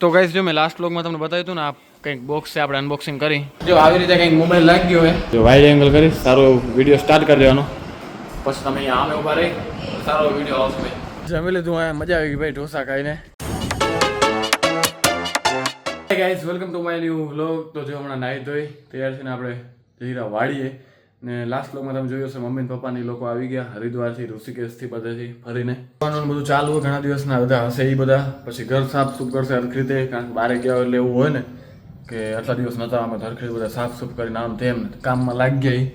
તો ગાઈસ જો મેં લાસ્ટ વ્લોગમાં તમને બતાવ્યું હતું ને આ કંઈક બોક્સ છે આપણે અનબોક્સિંગ કરી જો આવી રીતે કંઈક મોબાઈલ લાગી ગયો હોય જો વાઇડ એંગલ કરી સારો વિડીયો સ્ટાર્ટ કરી દેવાનો પછી તમે અહીંયા આમે ઊભા રહી સારો વિડીયો આવશે જમી લીધું અહીંયા મજા આવી ગઈ ભાઈ ઢોસા ખાઈને guys welcome to my new vlog તો જો હમણાં નાહી ધોઈ તૈયાર થઈને આપણે જઈરા વાડીએ ને લાસ્ટ વ્લોગમાં તમે જોયું હશે મમ્મી ને પપ્પાની લોકો આવી ગયા હરિદ્વારથી ઋષિકેશથી બધેથી ફરીને બધું ચાલુ હોય ઘણા દિવસના બધા હશે એ બધા પછી ઘર સાફ સૂફ કરશે હરખી રીતે કારણ કે બહાર ગયા એટલે એવું હોય ને કે આટલા દિવસ નહોતા અમે હરખી રીતે બધા સાફ સૂફ કરીને આમ તેમ કામમાં લાગી ગયા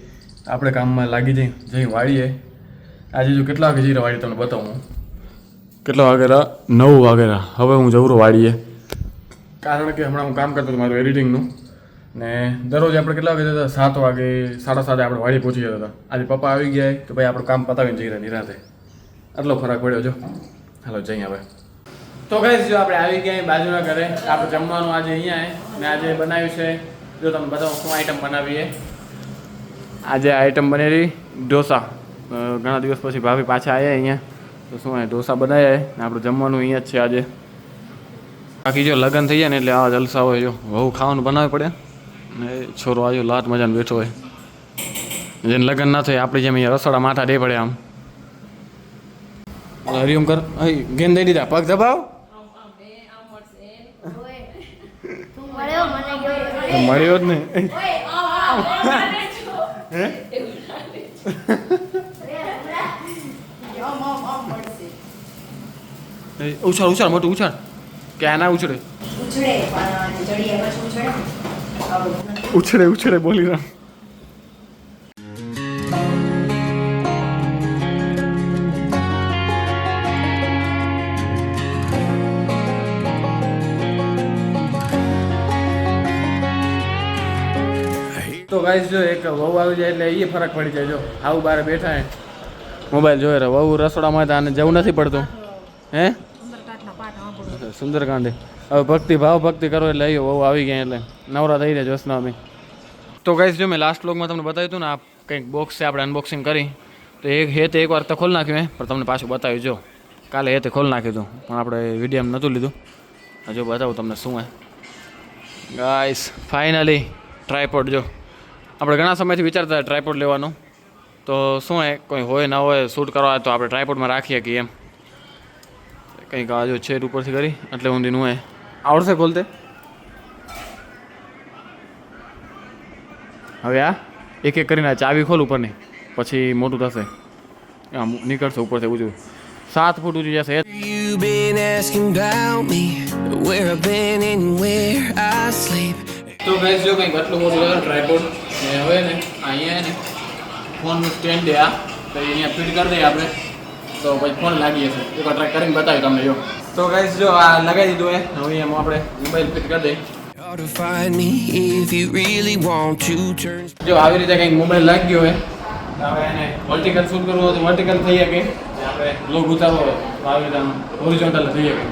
આપણે કામમાં લાગી જઈ વાળીએ આજે જો કેટલા વાગે જઈને વાળી તમને બતાવું હું કેટલા વાગેલા 9 વાગેલા હવે હું જવરો વાળીએ કારણ કે હમણાં હું કામ કરતો હતો મારું એડિટિંગનું ને દરરોજ આપણે કેટલા વાગે જતા 7 વાગે 7:30 આપણે વાડી પહોંચી જતા હતા આજે પપ્પા આવી ગયા તો ભાઈ આપણું કામ પતાવીને જઈ રહ્યા નિરાતે આટલો ફરક પડ્યો જો હાલો જઈ હવે તો ગાઈસ જો આપણે આવી ગયા બાજુના ઘરે આપણે જમવાનું આજે અહીંયા ને આજે બનાવ્યું છે જો તમને બતાવું શું આઈટમ બનાવીએ આજે આઈટમ બનેલી ઢોસા ઘણા દિવસ પછી ભાભી પાછા આવ્યા અહીંયા તો શું ઢોસા બનાવ્યા ને આપણું જમવાનું અહીંયા જ છે આજે બાકી જો લગ્ન થઈ જાય ને એટલે આવા જલસા હોય જો બહુ ખાવાનું બનાવવું પડે ને છોરો આવ્યો લાટ મજાને બેઠો હોય જેને લગ્ન ના થાય આપણી જેમ અહીંયા રસોડા માથા દે પડે આમ હરિઓમ કર ગેન દઈ દીધા પગ દબાવ મળ્યો જ ને ઉછાળ ઉછાળ મોટું ઉછાળ કે આના ઉછળે ઉછળે ઉછળે બોલી રહ્યા તો ગાઈસ જો એક વહુ આવી જાય એટલે એ ફરક પડી જાય જો આવું બારે બેઠા હે મોબાઈલ જોઈ રહ્યા વહુ રસોડામાં હતા અને જવું નથી પડતું હે સુંદરકાંડ હવે ભક્તિ ભાવ ભક્તિ કરો એટલે આવ્યો વહુ આવી ગયા એટલે નવરા થઈ જાય જોશના અમે તો ગાઈસ જો મેં લાસ્ટ વ્લોગમાં તમને બતાવ્યું હતું ને આ કંઈક બોક્સ છે આપણે અનબોક્સિંગ કરી તો એક હેતે એકવાર તો ખોલી નાખ્યું પણ તમને પાછું બતાવ્યું જો કાલે હેતે ખોલી નાખ્યું હતું પણ આપણે વિડીયોમાં નહોતું લીધું હજુ બતાવું તમને શું હે ગાઈસ ફાઇનલી ટ્રાયપોડ જો આપણે ઘણા સમયથી વિચારતા ટ્રાયપોડ લેવાનું તો શું હે કોઈ હોય ના હોય શૂટ કરવા હોય તો આપણે ટ્રાયપોડમાં રાખીએ કે એમ કંઈક આ જો છેડ ઉપરથી કરી એટલે ઊંધીનું હોય આવડશે ખોલતે હવે આ એક એક કરીને ચાવી ખોલ ઉપરની પછી મોટું થશે આમ નીકળશે ઉપરથી ઊંચું 7 ફૂટ ઊંચું જશે તો ગાઈસ જો કંઈક આટલું મોટું છે ટ્રાયપોડ ને હવે ને અહીંયા ને ફોનનું સ્ટેન્ડ છે આ તો અહીંયા ફિટ કરી દઈએ આપણે તો પછી ફોન લાગી જશે એકવાર ટ્રાય કરીને બતાવ્યું તમને જો તો ગાઈસ જો આ લગાવી દીધું હે હવે એમાં આપણે મોબાઈલ ફિટ કરી દઈએ જો આવી રીતે કંઈક મોબાઈલ લાગી ગયો હોય હવે એને વર્ટિકલ શૂટ કરવું હોય તો વર્ટિકલ થઈ શકે આપણે બ્લોગ ઉતારવો હોય તો આવી રીતે હોરિઝોન્ટલ થઈ શકે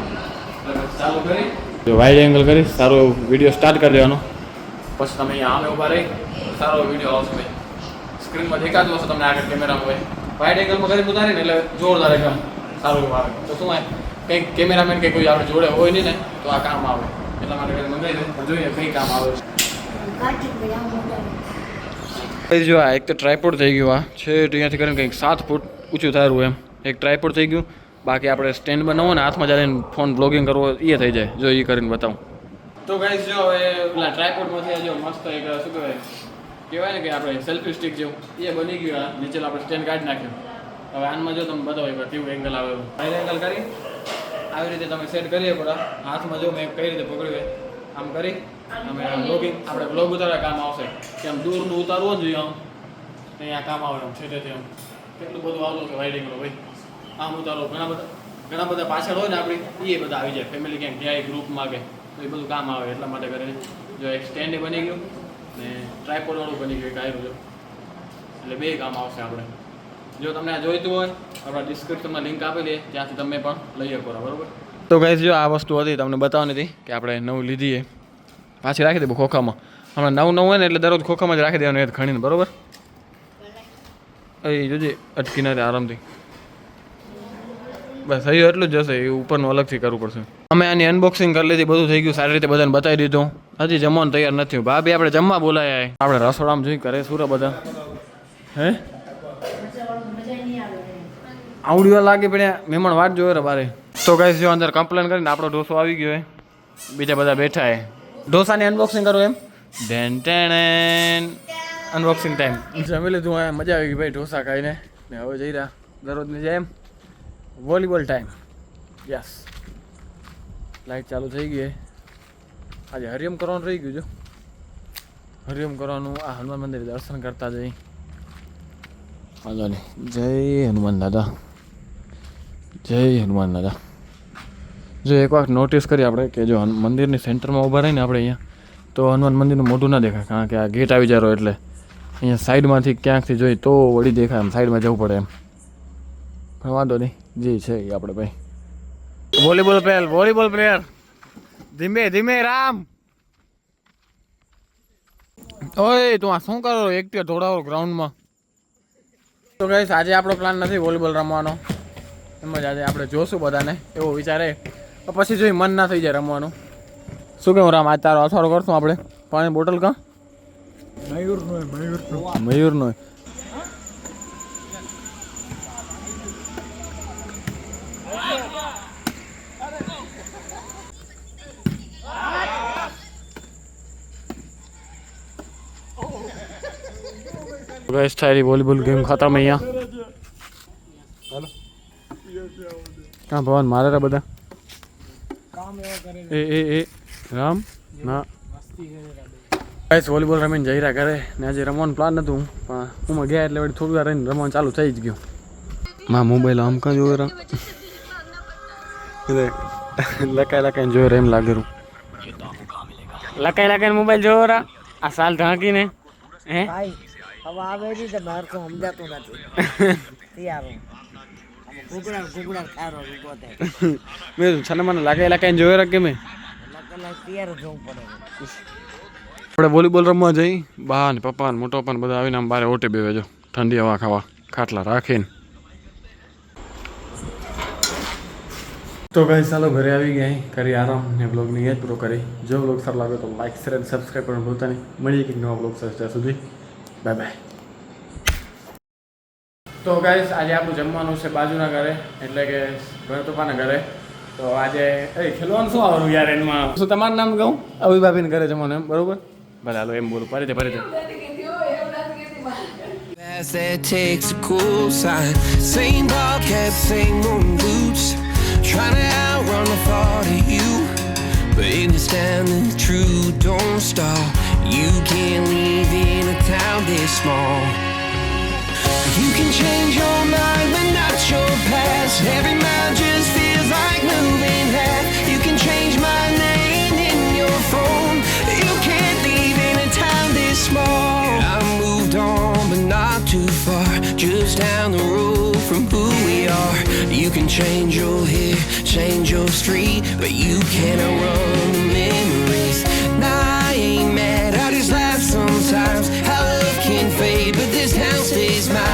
ચાલુ કરી જો વાઇડ એંગલ કરી સારો વિડીયો સ્ટાર્ટ કરી દેવાનો પછી તમે અહીંયા આમે ઊભા રહી સારો વિડીયો આવશે સ્ક્રીનમાં દેખાતું હશે તમને આગળ કેમેરામાં હોય વાઇડ એંગલમાં કરી ઉતારીને એટલે જોરદાર એકદમ સારું આવે તો શું હોય કંઈક કેમેરામેન કે કોઈ આપણે જોડે હોય નહીં ને તો આ કામ આવે એટલા માટે કરી મંગાવી દઉં જોઈએ કઈ કામ આવે જો આ એક તો ટ્રાયપોડ થઈ ગયું આ છે અહીંયાથી કરીને કંઈક 7 ફૂટ ઊંચું થારું એમ એક ટ્રાયપોડ થઈ ગયું બાકી આપણે સ્ટેન્ડ બનાવો ને હાથમાં જ્યારે ફોન બ્લોગિંગ કરવો એ થઈ જાય જો એ કરીને બતાવું તો ગાઈસ જો હવે પેલા ટ્રાયપોડમાંથી જો મસ્ત એક શું કહેવાય ને કે આપણે સેલ્ફી સ્ટિક જેવું એ બની ગયું આ નીચે આપણે સ્ટેન્ડ કાઢી નાખ્યું હવે આનમાં જો તમે બતાવો એકવાર કેવું એંગલ આવે વાઇડ એંગલ કરી આવી રીતે તમે સેટ કરીએ પડે હાથમાં જો મેં કઈ રીતે પકડ્યું આમ કરી અમે બ્લોગિંગ આપણે બ્લોગ ઉતારવા કામ આવશે કે આમ દૂરનું ઉતારવું જોઈએ આમ અહીંયા કામ આવે આમ છેટેથી આમ કેટલું બધું આવતું છે વાઇડ એંગલ ભાઈ આમ ઉતારો ઘણા બધા પાછળ હોય ને આપણી એ બધા આવી જાય ફેમિલી ક્યાંક જાય ગ્રુપમાં કે તો એ બધું કામ આવે એટલા માટે કરીને જો એક સ્ટેન્ડ બની ગયું ને ટ્રાયપોડવાળું બની ગયું એક આવ્યું જો એટલે બે કામ આવશે આપણે જો તમને આ જોઈતું હોય આપણા ડિસ્ક્રિપ્શનમાં લિંક આપેલી ત્યાંથી તમે પણ લઈ શકો બરાબર તો ગાઈસ જો આ વસ્તુ હતી તમને બતાવવાની હતી કે આપણે નવું લીધી પાછી રાખી દે ખોખામાં હમણાં નવું હોય ને એટલે દરરોજ ખોખામાં જ રાખી દેવાનું એ ખણીને બરાબર એ જોજે અટકી ના આરામથી બસ થયું એટલું જ જશે, એ ઉપરનું અલગથી કરવું પડશે. અમે આની અનબોક્સિંગ કરી લીધી, બધું થઈ ગયું, સારી રીતે બધાને બતાવી દીધું. હજી જમવાનું તૈયાર નથી. ભાભી આપણે જમવા બોલાયા, આપણે રસોડામાં જોઈ કરે સુરા બધા. હે આવડ્યો લાગે પણ મહેમાન વાટ જોવે રે બારે. તો ગાઈસ જો અંદર કમ્પ્લેન કરીને આપણો ઢોસો આવી ગયો હે, બીજા બધા બેઠા હે. ઢોસાની અનબોક્સિંગ કરો એમ અનબોક્સિંગ ટાઈમ. જમી લીધું, મજા આવી ગઈ ભાઈ ઢોસા ખાઈને. ને હવે જઈ રહ્યા દરરોજની જેમ વોલીબોલ ટાઈમ. યસ, લાઈટ ચાલુ થઈ ગઈ. આજે હરિયમ કરવાનું રહી ગયું. જો હરિયમ કરવાનું, આ હનુમાન મંદિર દર્શન કરતા જઈ. હાલો ને, જય હનુમાન દાદા, જય હનુમાન દાદા. જો એક વાત નોટિસ કરી આપણે કે જો મંદિરની સેન્ટરમાં ઊભા રહીને આપણે અહીંયા, તો હનુમાન મંદિરનું મોઢું ના દેખાય, કારણ કે આ ગેટ આવી જારો એટલે અહીંયા સાઈડમાંથી ક્યાંકથી જોઈ તો વળી દેખાય, એમ સાઈડમાં જવું પડે એમ. પણ વાંધો નહીં, જે છે એ આપણે ભાઈ. વોલીબોલ પ્લેયર ધીમે ધીમે. રામ ઓય તું આ શું કરો, એકટીઓ દોડાવો ગ્રાઉન્ડમાં. તો ગાઈસ આજે આપણો પ્લાન નથી વોલીબોલ રમવાનો, એમ જ આજે આપણે જોશું બધાને એવો વિચારે, પછી જોઈ મન ના થઈ જાય રમવાનું. શું કેવું રામ, આજ તારો અથાડો કરશું આપણે? પાણી બોટલ કા મયુરનો ગાઈસ થારી વોલીબોલ ગેમ ખતમ અહીંયા. હા ભવન મારે બધા એ રામ ના ગાઈસ વોલીબોલ રમીને જઈ રહ્યા ઘરે. ને આજે રમવાનું પ્લાન નતું, પણ હું ગયા એટલે વળી થોડી વાર રહીને રમવાનું ચાલુ થઈ જ ગયું. માં મોબાઈલ આમ કાં જોવે રા, લકાઈને જોવે રા એમ લાગેલું. લકાઈને મોબાઈલ જોવે રા, આ સાલ ઢાંકીને હે હવે આવે નહીં તો બહાર તો સમજાતું નથી. મેં છને મને લકાઈને જોવે રા કે મેં આપણે વોલીબોલ રમવા જઈ. બા ને પપ્પા ને મોટો પણ બધા આવીને આમ બારે ઓટે બેવે, જો ઠંડી હવા ખાવા ખાટલા રાખીને. તો ગાઈસ ચાલો ઘરે આવી ગયા, કરી આરામ ને બ્લોગની યાદ પૂરો કરી. જો બ્લોગ સારો લાગે તો લાઈક શેર અને સબસ્ક્રાઈબ કરવાનું ભૂલતા નહીં. મળીએ કંઈક નવા બ્લોગ સાથે, ત્યાં સુધી બાય બાય. તો ગાઈસ આજે આપણું જમવાનું છે બાજુના ઘરે, એટલે કે ગણપપાના ઘરે. તો આજે ખેલવાનું શું આવવાનું યાર એમાં, શું તમારું નામ કહું? અભી ભાભીને ઘરે જમવાનું એમ, બરોબર? ભલે હાલો એમ બોલું, ફરી દે. That takes a cool side. Same bobcat, same moon boots. Trying to outrun the thought of you, but in you standing true, don't stop. You can't live in a town this small. You can change your mind, but not your past. Every mile just feels like moving half. You can change my name in your phone. You can't live in a town this small. I moved on, but not too far. Just down the road from who we are. You can change your hair, change your street, but you can't outrun the memories. Nah, I ain't mad, I just laugh sometimes. How love can fade, but this town stays mine.